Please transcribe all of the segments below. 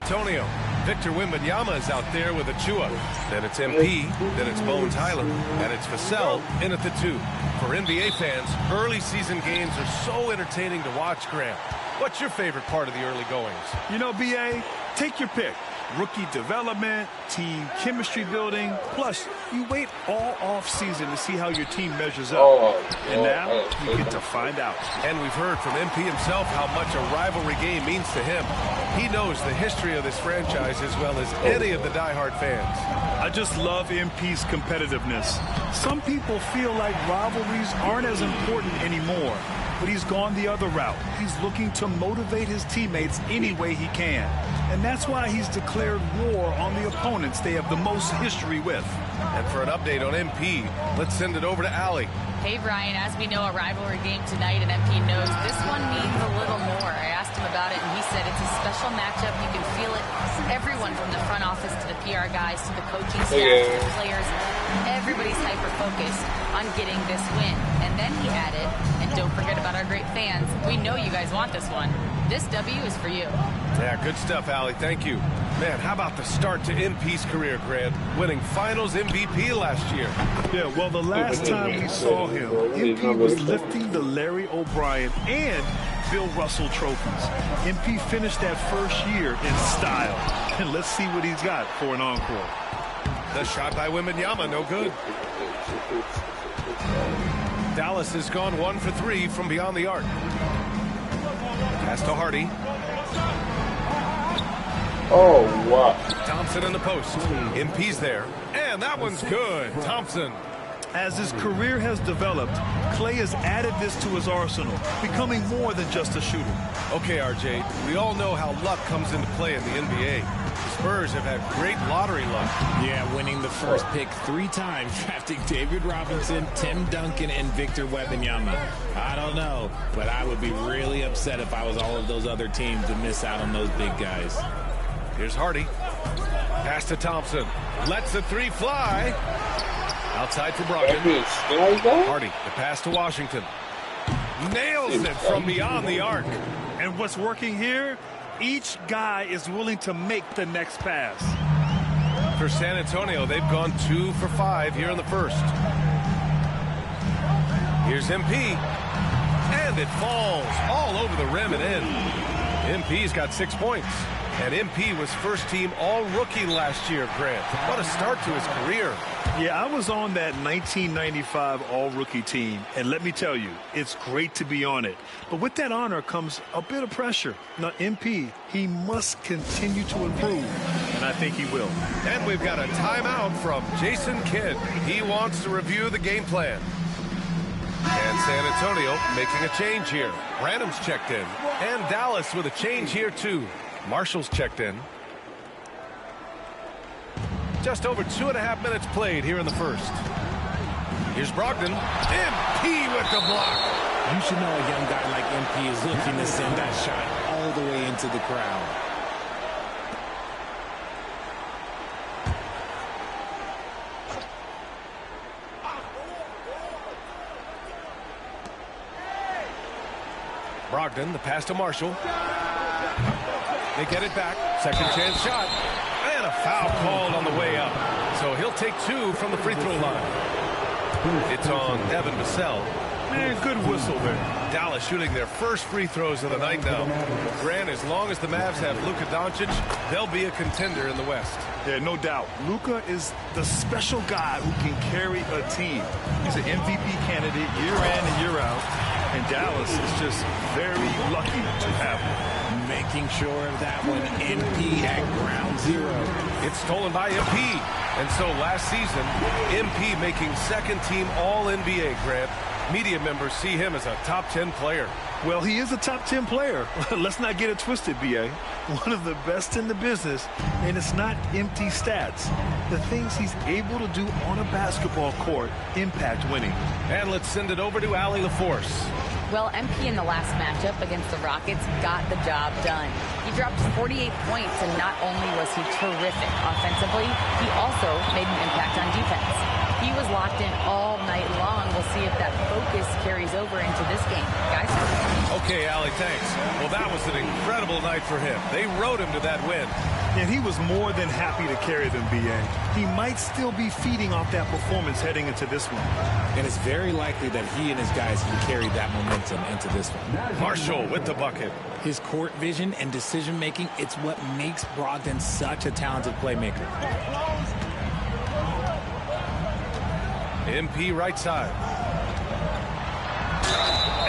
Antonio, Victor Wembanyama is out there with Achua. Then it's MP, then it's Bones Highland, and it's Vassell in at the 2. For NBA fans, early season games are so entertaining to watch, Grant. What's your favorite part of the early goings? You know, BA, take your pick. Rookie development, team chemistry building, plus you wait all off season to see how your team measures up. And now you get to find out. And we've heard from MP himself how much a rivalry game means to him. He knows the history of this franchise as well as any of the diehard fans. I just love MP's competitiveness. Some people feel like rivalries aren't as important anymore, but he's gone the other route. He's looking to motivate his teammates any way he can. And that's why he's declared war on the opponents they have the most history with. And for an update on MP, let's send it over to Allie. Hey, Brian, as we know, a rivalry game tonight, and MP knows this one means a little more. I asked him about it, and he said it's a special matchup. You can feel it. Everyone from the front office to the PR guys to the coaching staff to the players, everybody's hyper-focused on getting this win. And then he added, and don't forget about our great fans, we know you guys want this one. This W is for you. Yeah, good stuff, Allie. Thank you. Man, how about the start to MP's career, Grant? Winning Finals MVP last year. Yeah, well, the last time we saw him, MP was lifting the Larry O'Brien and Bill Russell trophies. MP finished that first year in style. And let's see what he's got for an encore. The shot by Wembanyama, no good. Dallas has gone 1 for 3 from beyond the arc. Pass to Hardy. Oh, wow. Thompson in the post. MP's there. And that one's good. Thompson. As his career has developed, Clay has added this to his arsenal, becoming more than just a shooter. Okay, RJ, we all know how luck comes into play in the NBA. Spurs have had great lottery luck. Yeah, winning the first pick 3 times, drafting David Robinson, Tim Duncan, and Victor Wembanyama. I don't know, but I would be really upset if I was all of those other teams to miss out on those big guys. Here's Hardy. Pass to Thompson. Lets the 3 fly. Outside for Brogdon. Hardy, the pass to Washington. Nails it from beyond the arc. And what's working here? Each guy is willing to make the next pass. For San Antonio, they've gone 2 for 5 here in the first. Here's MP. And it falls all over the rim and in. MP's got 6 points. And MP was first-team all-rookie last year, Grant. What a start to his career. Yeah, I was on that 1995 all-rookie team, and let me tell you, it's great to be on it. But with that honor comes a bit of pressure. Now, MP, he must continue to improve, and I think he will. And we've got a timeout from Jason Kidd. He wants to review the game plan. And San Antonio making a change here. Branham's checked in, and Dallas with a change here, too. Marshall's checked in. Just over 2.5 minutes played here in the first. Here's Brogdon. MP with the block. You should know a young guy like MP is looking to send that shot all the way into the crowd. Brogdon, the pass to Marshall. They get it back. Second chance shot. And a foul called on the way up. So he'll take 2 from the free throw line. It's on Devin Vassell. Man, good whistle there. Dallas shooting their first free throws of the night now. Grant, as long as the Mavs have Luka Doncic, they'll be a contender in the West. Yeah, no doubt. Luka is the special guy who can carry a team. He's an MVP candidate year in and year out. And Dallas is just very lucky to have him. Making sure of that one. MP at ground zero. It's stolen by MP. And so last season, MP making second-team All-NBA, Grant. Media members see him as a top 10 player. Well, he is a top 10 player. Let's not get it twisted, B.A. One of the best in the business, and it's not empty stats. The things he's able to do on a basketball court impact winning. And let's send it over to Allie LaForce. Well, MP in the last matchup against the Rockets got the job done. He dropped 48 points, and not only was he terrific offensively, he also made an impact on defense. He was locked in all night long. We'll see if that focus carries over into this game. Guys? Okay, Allie, thanks. Well, that was an incredible night for him. They rode him to that win. And he was more than happy to carry them, B.A. He might still be feeding off that performance heading into this one. And it's very likely that he and his guys can carry that momentum into this one. Marshall with the bucket. His court vision and decision-making, it's what makes Brogdon such a talented playmaker. MP right side.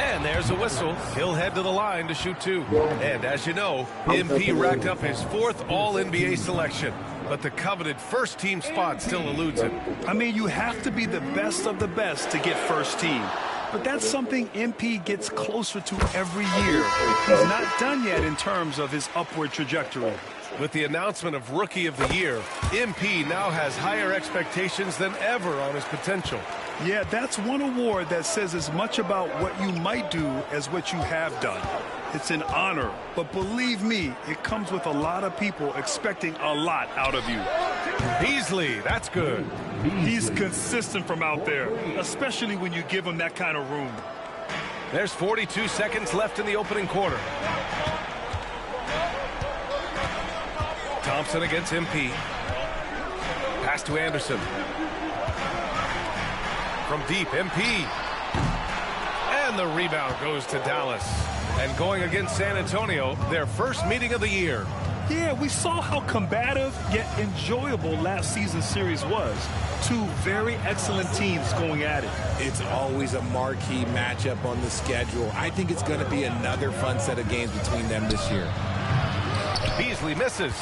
And there's a whistle. He'll head to the line to shoot 2. And as you know, MP racked up his 4th All-NBA selection. But the coveted first-team spot still eludes him. I mean, you have to be the best of the best to get first team. But that's something MP gets closer to every year. He's not done yet in terms of his upward trajectory. With the announcement of Rookie of the Year, MP now has higher expectations than ever on his potential. Yeah, that's one award that says as much about what you might do as what you have done. It's an honor, but believe me, it comes with a lot of people expecting a lot out of you. Beasley, that's good. He's consistent from out there, especially when you give him that kind of room. There's 42 seconds left in the opening quarter. Thompson against MP. Pass to Anderson. From deep, MP. And the rebound goes to Dallas. And going against San Antonio, their first meeting of the year. Yeah, we saw how combative yet enjoyable last season's series was. 2 very excellent teams going at it. It's always a marquee matchup on the schedule. I think it's going to be another fun set of games between them this year. Beasley misses.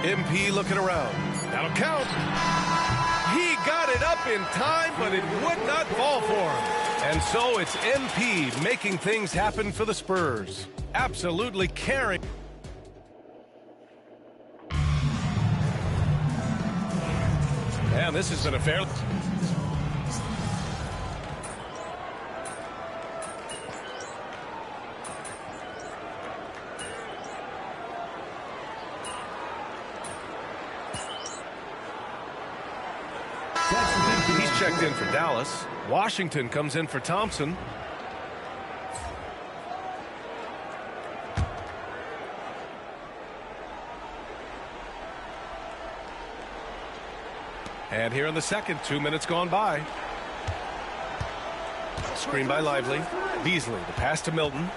MP looking around. That'll count. He got it up in time, but it would not fall for him. And so it's MP making things happen for the Spurs. Absolutely carrying. And this has been a fair... He's checked in for Dallas. Washington comes in for Thompson. And here in the second, 2 minutes gone by. Screen by Lively. Beasley, the pass to Milton.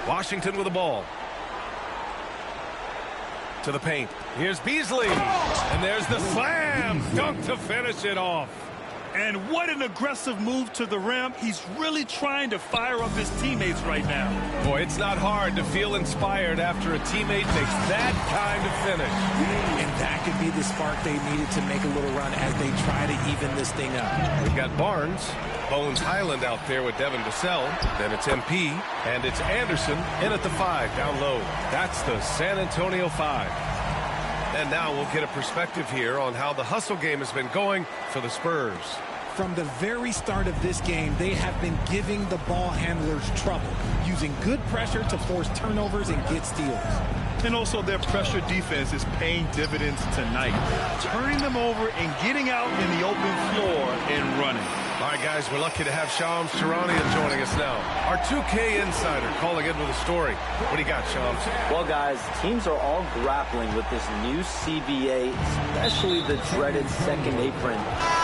Washington with the ball. To the paint. Here's Beasley. And there's the slam dunk to finish it off. And what an aggressive move to the rim. He's really trying to fire up his teammates right now. Boy, it's not hard to feel inspired after a teammate makes that kind of finish. And that could be the spark they needed to make a little run as they try to even this thing up. We've got Barnes, Bones Highland out there with Devin Vassell. Then it's MP, and it's Anderson in at the 5 down low. That's the San Antonio 5. And now we'll get a perspective here on how the hustle game has been going for the Spurs. From the very start of this game, they have been giving the ball handlers trouble, using good pressure to force turnovers and get steals. And also their pressure defense is paying dividends tonight, turning them over and getting out in the open floor and running. All right, guys, we're lucky to have Shams Charania joining us now. Our 2K insider calling in with a story. What do you got, Shams? Well, guys, teams are all grappling with this new CBA, especially the dreaded second apron.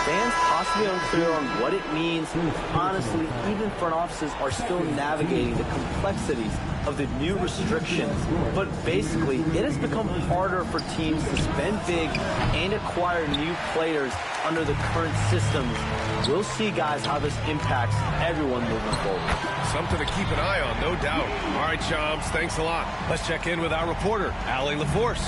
Fans possibly unclear on what it means. Honestly, even front offices are still navigating the complexities of the new restrictions. But basically, it has become harder for teams to spend big and acquire new players under the current systems. We'll see, guys, how this impacts everyone moving forward. Something to keep an eye on, no doubt. All right, Shams, thanks a lot. Let's check in with our reporter, Allie LaForce.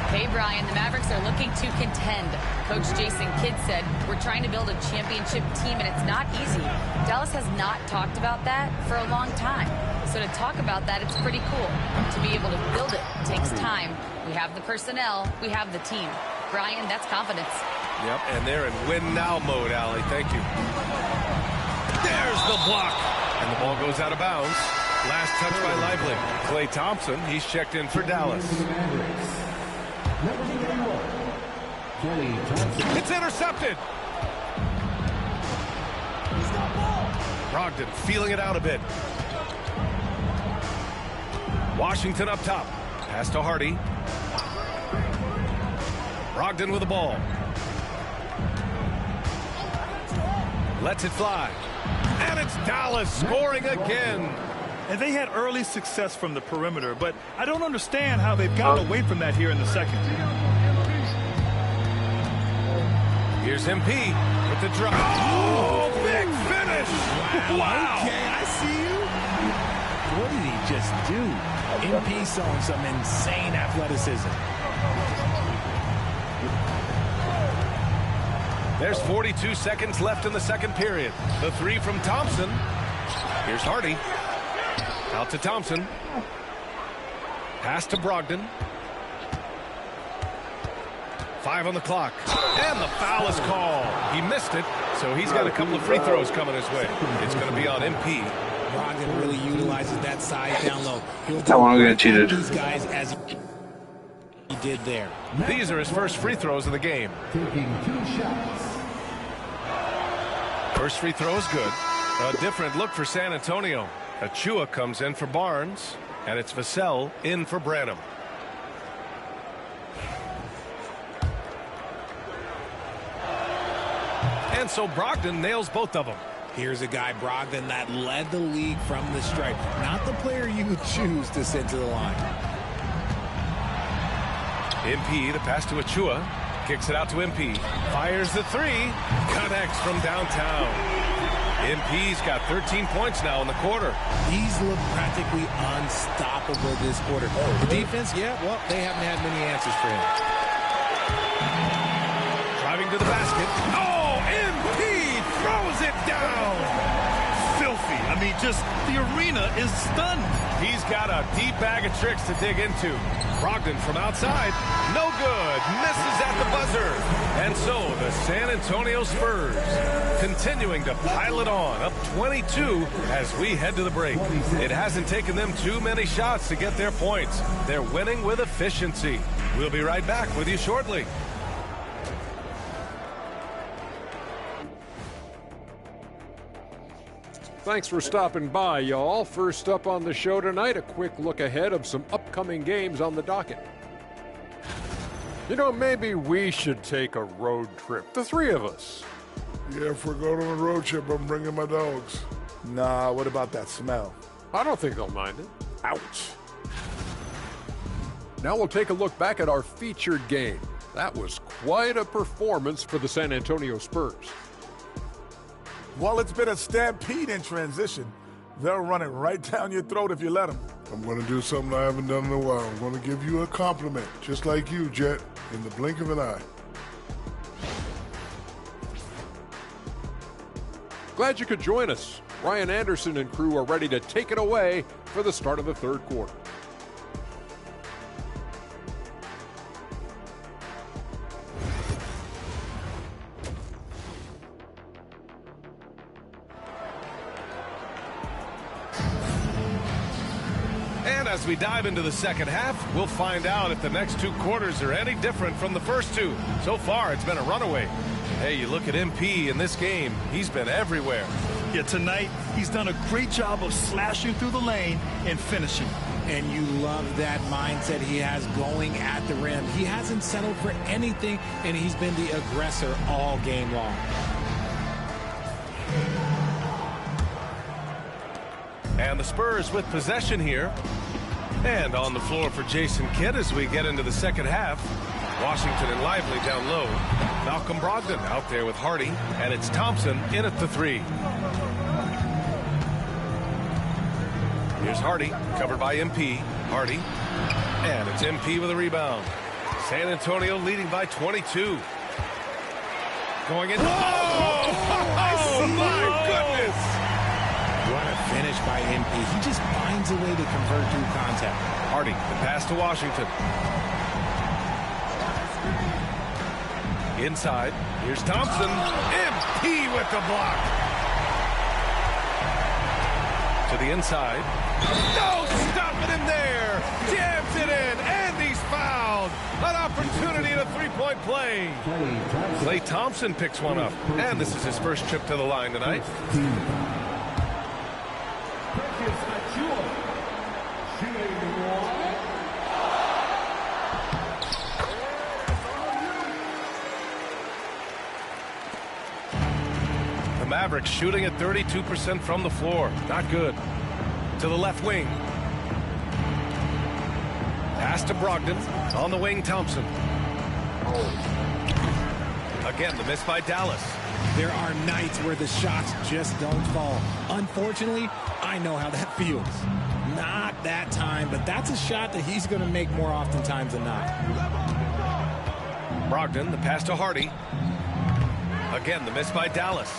Hey, Brian, the Mavericks are looking to contend. Coach Jason Kidd said, we're trying to build a championship team, and it's not easy. Dallas has not talked about that for a long time. So to talk about that, it's pretty cool. To be able to build it takes time. We have the personnel, we have the team. Brian, that's confidence. Yep, and they're in win-now mode, Allie. Thank you. There's the block. And the ball goes out of bounds. Last touch by Lively. Klay Thompson, he's checked in for Dallas. It's intercepted. Brogdon feeling it out a bit. Washington up top. Pass to Hardy. Brogdon with the ball. Lets it fly. And it's Dallas scoring again. And they had early success from the perimeter, but I don't understand how they've gotten away from that here in the second. Here's MP with the drop. Oh, big finish. Wow. Okay, I see you. What did he just do? MP showing some insane athleticism. There's 42 seconds left in the second period. The three from Thompson. Here's Hardy. Out to Thompson. Pass to Brogdon. 5 on the clock. And the foul is called. He missed it, so he's got a couple of free throws coming his way. It's going to be on MP. Brogdon really utilizes that size down low. I want to get cheated. These guys as he did there. These are his first free throws of the game. First free throw is good. A different look for San Antonio. Achua comes in for Barnes, and it's Vassell in for Branham. And so Brogdon nails both of them. Here's a guy, Brogdon, that led the league from the stripe. Not the player you would choose to send to the line. MP, the pass to Achua. Kicks it out to MP. Fires the three. Connects from downtown. MP's got 13 points now in the quarter. He's looked practically unstoppable this quarter. The defense, yeah, well, they haven't had many answers for him. Driving to the basket. Oh, MP throws it down. Filthy. I mean, just the arena is stunned. He's got a deep bag of tricks to dig into. Brogdon from outside. No good. Misses at the buzzer. And so the San Antonio Spurs continuing to pile it on. Up 22 as we head to the break. It hasn't taken them too many shots to get their points. They're winning with efficiency. We'll be right back with you shortly. Thanks for stopping by, y'all. First up on the show tonight, a quick look ahead of some upcoming games on the docket. You know, maybe we should take a road trip, the three of us. Yeah, if we're going on a road trip, I'm bringing my dogs. Nah, what about that smell? I don't think they'll mind it. Ouch. Now we'll take a look back at our featured game. That was quite a performance for the San Antonio Spurs. Well, it's been a stampede in transition. They'll run it right down your throat if you let them. I'm going to do something I haven't done in a while. I'm going to give you a compliment, just like you, Jet, in the blink of an eye. Glad you could join us. Ryan Anderson and crew are ready to take it away for the start of the third quarter. As we dive into the second half, we'll find out if the next two quarters are any different from the first two. So far, it's been a runaway. Hey, you look at MP in this game, he's been everywhere. Yeah, tonight, he's done a great job of slashing through the lane and finishing. And you love that mindset he has going at the rim. He hasn't settled for anything, and he's been the aggressor all game long. And the Spurs with possession here. And on the floor for Jason Kidd as we get into the second half. Washington and Lively down low. Malcolm Brogdon out there with Hardy. And it's Thompson in at the three. Here's Hardy, covered by MP. Hardy. And it's MP with a rebound. San Antonio leading by 22. Going in. Whoa! Oh, my goodness! What a finish by MP. He just finds a way to convert through contact. Hardy, the pass to Washington. Inside, here's Thompson. MP with the block. To the inside. No stopping him there. Jams it in, and he's fouled. An opportunity in a three-point play. Klay Thompson picks one up, and this is his first trip to the line tonight. The Mavericks shooting at 32% from the floor. Not good. To the left wing. Pass to Brogdon. On the wing, Thompson. Again, the miss by Dallas. There are nights where the shots just don't fall. Unfortunately, I know how that feels. Not that time, but that's a shot that he's going to make more oftentimes than not. Brogdon, the pass to Hardy. Again, the miss by Dallas.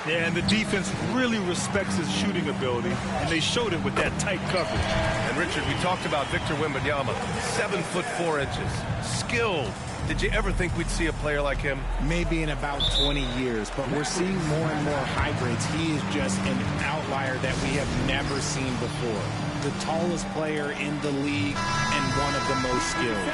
Yeah, and the defense really respects his shooting ability, and they showed it with that tight coverage. And Richard, we talked about Victor Wembanyama, 7'4", skilled. Did you ever think we'd see a player like him? Maybe in about 20 years, but we're seeing more and more hybrids. He is just an outlier that we have never seen before. The tallest player in the league and one of the most skilled.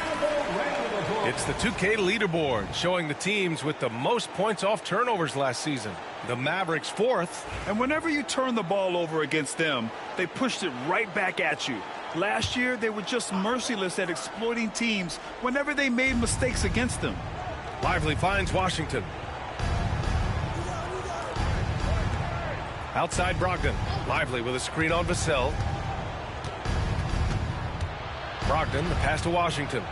It's the 2K leaderboard showing the teams with the most points off turnovers last season. The Mavericks fourth. And whenever you turn the ball over against them, they pushed it right back at you. Last year, they were just merciless at exploiting teams whenever they made mistakes against them. Lively finds Washington. Outside Brogdon. Lively with a screen on Vassell. Brogdon, the pass to Washington.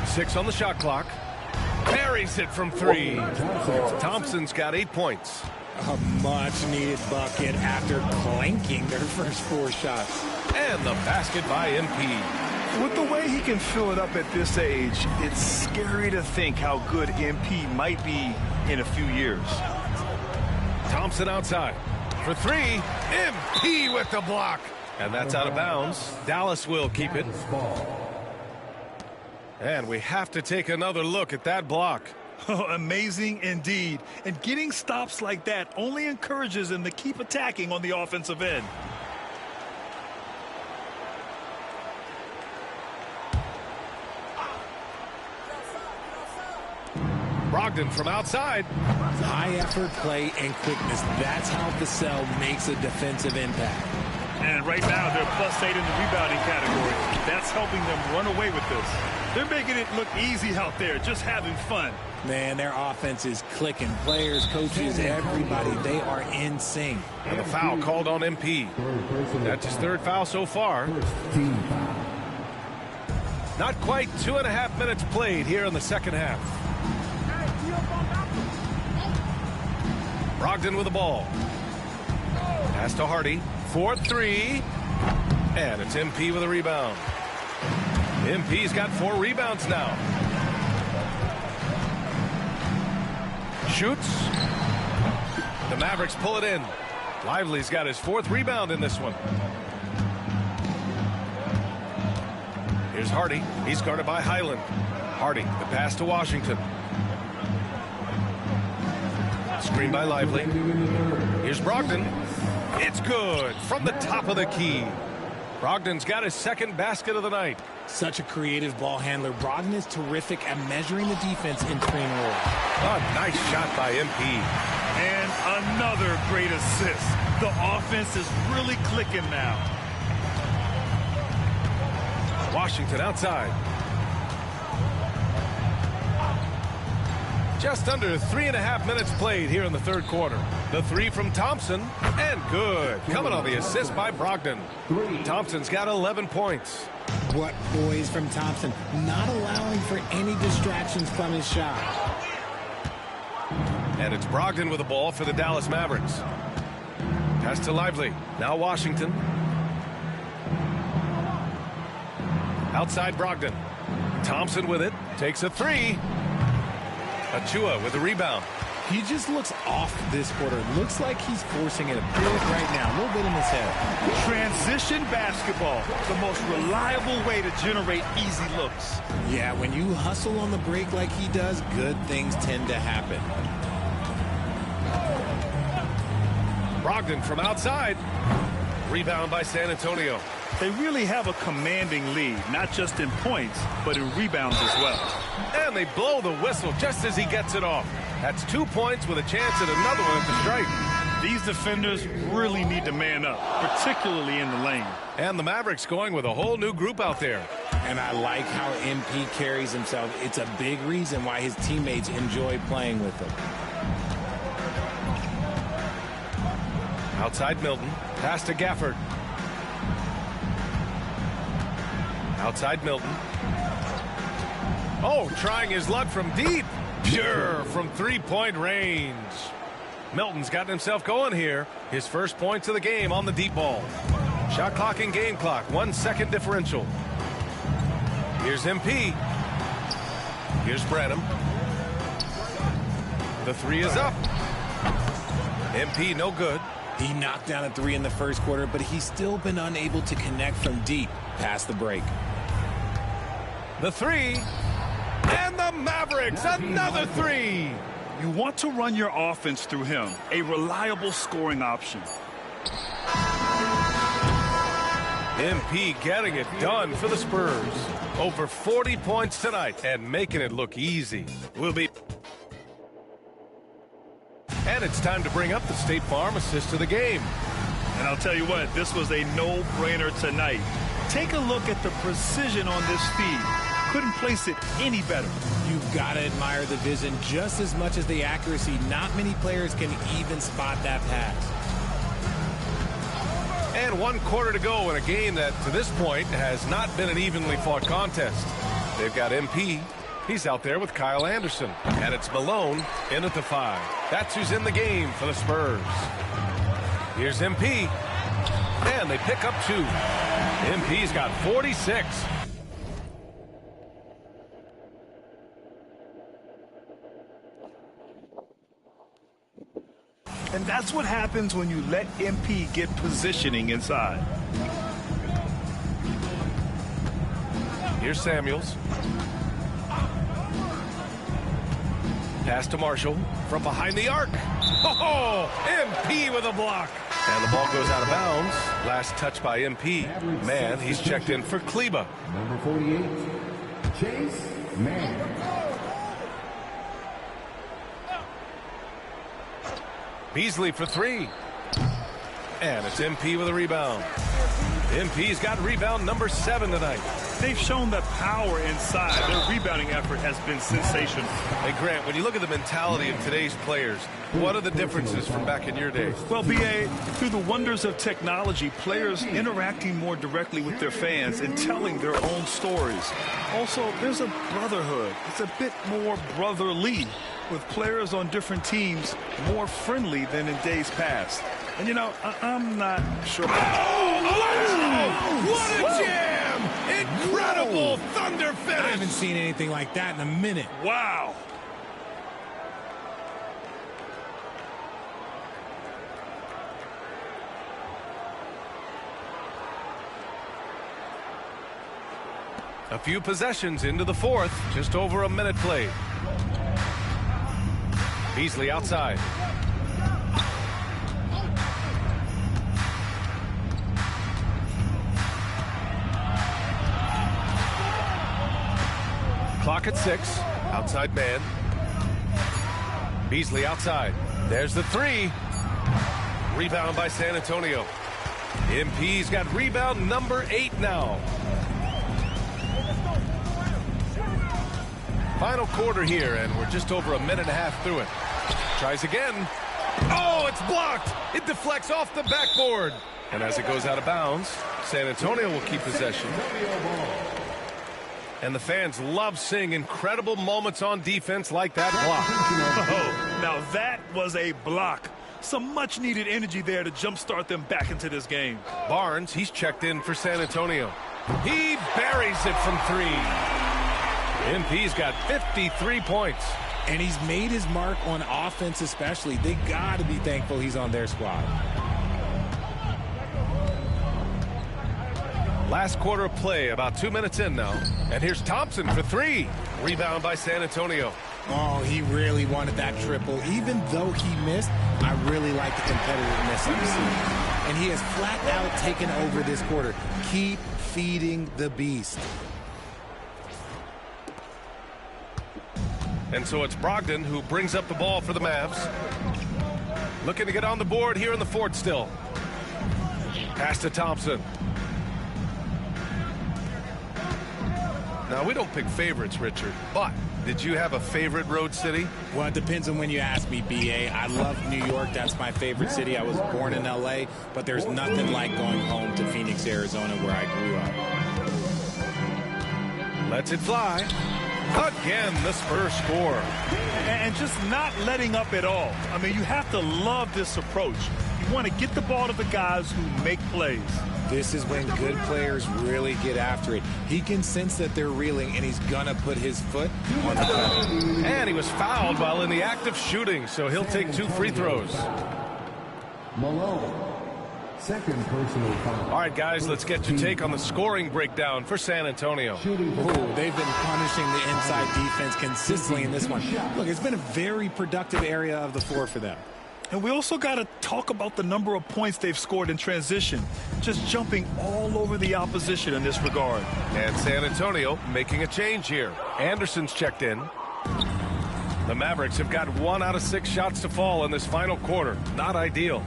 6 on the shot clock. Parries it from 3. Thompson's got 8 points. A much-needed bucket after clanking their first 4 shots. And the basket by MP. With the way he can fill it up at this age, it's scary to think how good MP might be in a few years. Thompson outside. For 3, MP with the block. And that's out of bounds. Dallas will keep it. And we have to take another look at that block. Oh, amazing indeed. And getting stops like that only encourages him to keep attacking on the offensive end. Brogdon from outside. High effort play and quickness. That's how Vassell makes a defensive impact. And right now they're +8 in the rebounding category. That's helping them run away with this. They're making it look easy out there, just having fun. Man, their offense is clicking. Players, coaches, everybody, they are in sync. And the foul called on MP. That's his 3rd foul so far. Not quite 2.5 minutes played here in the second half. Brogdon with the ball. Pass to Hardy. 4-3. And it's MP with a rebound. MP's got 4 rebounds now. Shoots. The Mavericks pull it in. Lively's got his 4th rebound in this one. Here's Hardy. He's guarded by Highland. Hardy, the pass to Washington. Screen by Lively. Here's Brogdon. It's good from the top of the key. Brogdon's got his second basket of the night. Such a creative ball handler. Brogdon is terrific at measuring the defense in between rolls. A nice shot by MP. And another great assist. The offense is really clicking now. Washington outside. Just under 3.5 minutes played here in the third quarter. The three from Thompson, and good. Coming on the assist by Brogdon. Thompson's got 11 points. What poise from Thompson, not allowing for any distractions from his shot. And it's Brogdon with the ball for the Dallas Mavericks. Pass to Lively. Now Washington. Outside Brogdon. Thompson with it. Takes a three. Achua with the rebound. He just looks off this quarter. Looks like he's forcing it a bit right now. A little bit in his head. Transition basketball. The most reliable way to generate easy looks. Yeah, when you hustle on the break like he does, good things tend to happen. Brogdon from outside. Rebound by San Antonio. They really have a commanding lead, not just in points, but in rebounds as well. And they blow the whistle just as he gets it off. That's 2 points with a chance at another one at the strike. These defenders really need to man up, particularly in the lane. And the Mavericks going with a whole new group out there. And I like how MP carries himself. It's a big reason why his teammates enjoy playing with him. Outside Milton. Pass to Gafford. Outside Milton. Oh, trying his luck from deep. Pure from three-point range. Milton's gotten himself going here. His first points of the game on the deep ball. Shot clock and game clock. 1 second differential. Here's MP. Here's Branham. The three is up. MP no good. He knocked down a three in the first quarter, but he's still been unable to connect from deep past the break. The three. And the Mavericks, another three. You want to run your offense through him, a reliable scoring option. MP getting it done for the Spurs. Over 40 points tonight and making it look easy. And it's time to bring up the State Farm assist of the game. And I'll tell you what, this was a no-brainer tonight. Take a look at the precision on this feed. Couldn't place it any better. You've got to admire the vision just as much as the accuracy. Not many players can even spot that pass. And 1 quarter to go in a game that, to this point, has not been an evenly fought contest. They've got MP. He's out there with Kyle Anderson. And it's Malone in at the 5. That's who's in the game for the Spurs. Here's MP. And they pick up 2. MP's got 46. And that's what happens when you let MP get positioning inside. Here's Samuels. Pass to Marshall from behind the arc. Oh, MP with a block. And the ball goes out of bounds. Last touch by MP. Man, he's checked in for Kleba. Number 48, Chase Mann. Beasley for 3. And it's MP with a rebound. MP's got rebound number 7 tonight. They've shown the power inside. Their rebounding effort has been sensational. Hey, Grant, when you look at the mentality of today's players, what are the differences from back in your day? Well, B.A., through the wonders of technology, players interacting more directly with their fans and telling their own stories. Also, there's a brotherhood. It's a bit more brotherly, with players on different teams more friendly than in days past. And, you know, I'm not sure. Oh, what a jam! Incredible thunder finish! I haven't seen anything like that in a minute. Wow! A few possessions into the fourth, just over a minute played. Beasley outside. Clock at 6. Outside man. Beasley outside. There's the 3. Rebound by San Antonio. MP's got rebound number 8 now. Final quarter here, and we're just over a minute and a half through it. Tries again. Oh, it's blocked. It deflects off the backboard. And as it goes out of bounds, San Antonio will keep possession. And the fans love seeing incredible moments on defense like that block. Oh, now that was a block. Some much-needed energy there to jumpstart them back into this game. Barnes, he's checked in for San Antonio. He buries it from 3. MP's got 53 points. And he's made his mark on offense especially. They got to be thankful he's on their squad. Last quarter of play, about 2 minutes in now. And here's Thompson for 3. Rebound by San Antonio. Oh, he really wanted that triple. Even though he missed, I really like the competitiveness I'm seeing. And he has flat out taken over this quarter. Keep feeding the beast. And so it's Brogdon who brings up the ball for the Mavs. Looking to get on the board here in the fourth still. Pass to Thompson. Now, we don't pick favorites, Richard, but did you have a favorite road city? Well, it depends on when you ask me, B.A. I love New York. That's my favorite city. I was born in L.A., but there's nothing like going home to Phoenix, Arizona, where I grew up. Lets it fly. Again, the Spurs score. And just not letting up at all. I mean, you have to love this approach. You want to get the ball to the guys who make plays. This is when good players really get after it. He can sense that they're reeling, and he's going to put his foot on the pedal. And he was fouled while in the act of shooting, so he'll take 2 free throws. Malone. Second personal foul. All right, guys, let's get your take on the scoring breakdown for San Antonio. Ooh, they've been punishing the inside defense consistently in this one. Look, it's been a very productive area of the floor for them. And we also got to talk about the number of points they've scored in transition. Just jumping all over the opposition in this regard. And San Antonio making a change here. Anderson's checked in. The Mavericks have got 1 out of 6 shots to fall in this final quarter. Not ideal.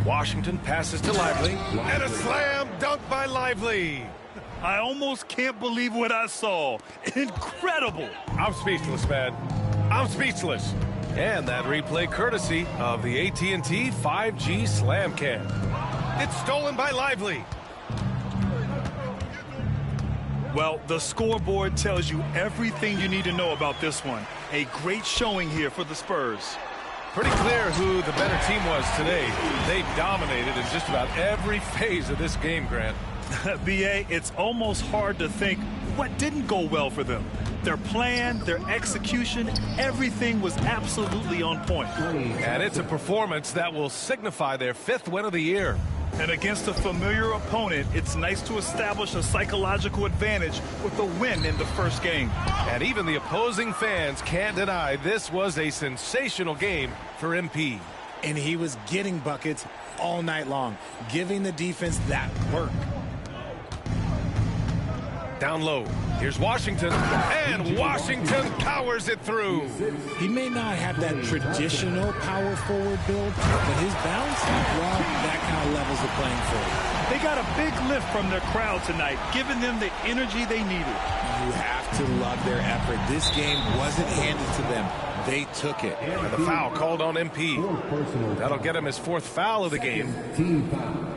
Washington passes to Lively. And a slam dunk by Lively. I almost can't believe what I saw. Incredible. I'm speechless, man. I'm speechless. And that replay courtesy of the AT&T 5G Slam Cam. It's stolen by Lively. Well, the scoreboard tells you everything you need to know about this one. A great showing here for the Spurs. Pretty clear who the better team was today. They dominated in just about every phase of this game, Grant. B.A., it's almost hard to think what didn't go well for them. Their plan, their execution, everything was absolutely on point. And it's a performance that will signify their 5th win of the year. And against a familiar opponent, it's nice to establish a psychological advantage with a win in the first game. And even the opposing fans can't deny this was a sensational game for MP. And he was getting buckets all night long, giving the defense that work. Down low. Here's Washington. And Washington powers it through. He may not have that traditional power forward build, but his bounce, well, that kind of levels the playing field. They got a big lift from their crowd tonight, giving them the energy they needed. You have to love their effort. This game wasn't handed to them. They took it. And the foul called on MP. That'll get him his 4th foul of the game. Team foul.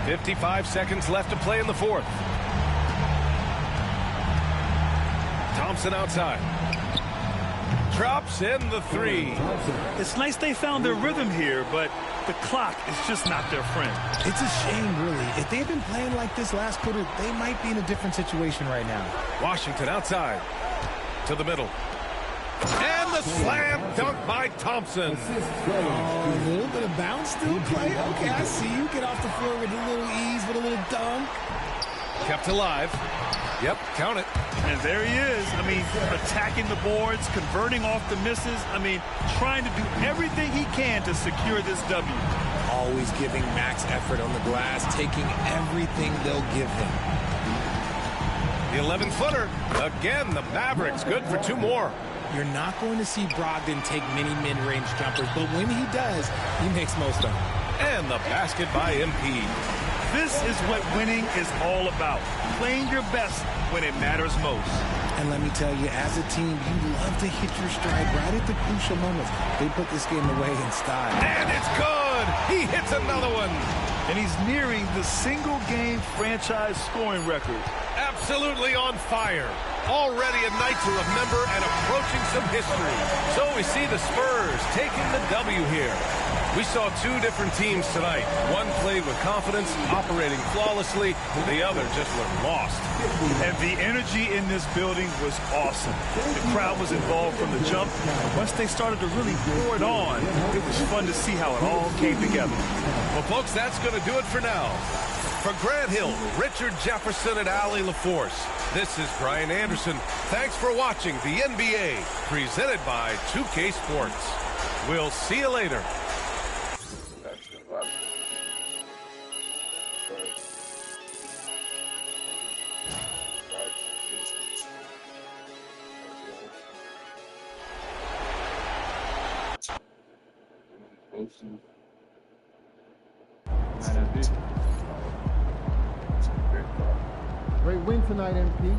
55 seconds left to play in the 4th. Thompson outside. Drops in the 3. It's nice they found their rhythm here, but the clock is just not their friend. It's a shame, really. If they had been playing like this last quarter, they might be in a different situation right now. Washington outside. To the middle. And the slam dunk by Thompson. Oh, a little bit of bounce still play. Okay, I see you. Get off the floor with a little ease, with a little dunk. Kept alive. Yep, count it. And there he is. I mean, attacking the boards, converting off the misses. I mean, trying to do everything he can to secure this W. always giving max effort on the glass, taking everything they'll give him. The 11-footer. Again, the Mavericks good for 2 more. You're not going to see Brogdon take many mid-range jumpers, but when he does, he makes most of them. And the basket by MP. This is what winning is all about. Playing your best when it matters most. And let me tell you, as a team, you love to hit your stride right at the crucial moments. They put this game away in style. And it's good! He hits another one! And he's nearing the single-game franchise scoring record. Absolutely on fire. Already a night to remember and approaching some history. So we see the Spurs taking the W here. We saw 2 different teams tonight. One played with confidence, operating flawlessly. The other just looked lost. And the energy in this building was awesome. The crowd was involved from the jump. Once they started to really pour it on, it was fun to see how it all came together. Well, folks, that's going to do it for now. For Grant Hill, Richard Jefferson, and Allie LaForce, this is Brian Anderson. Thanks for watching the NBA, presented by 2K Sports. We'll see you later. Great win tonight, MP.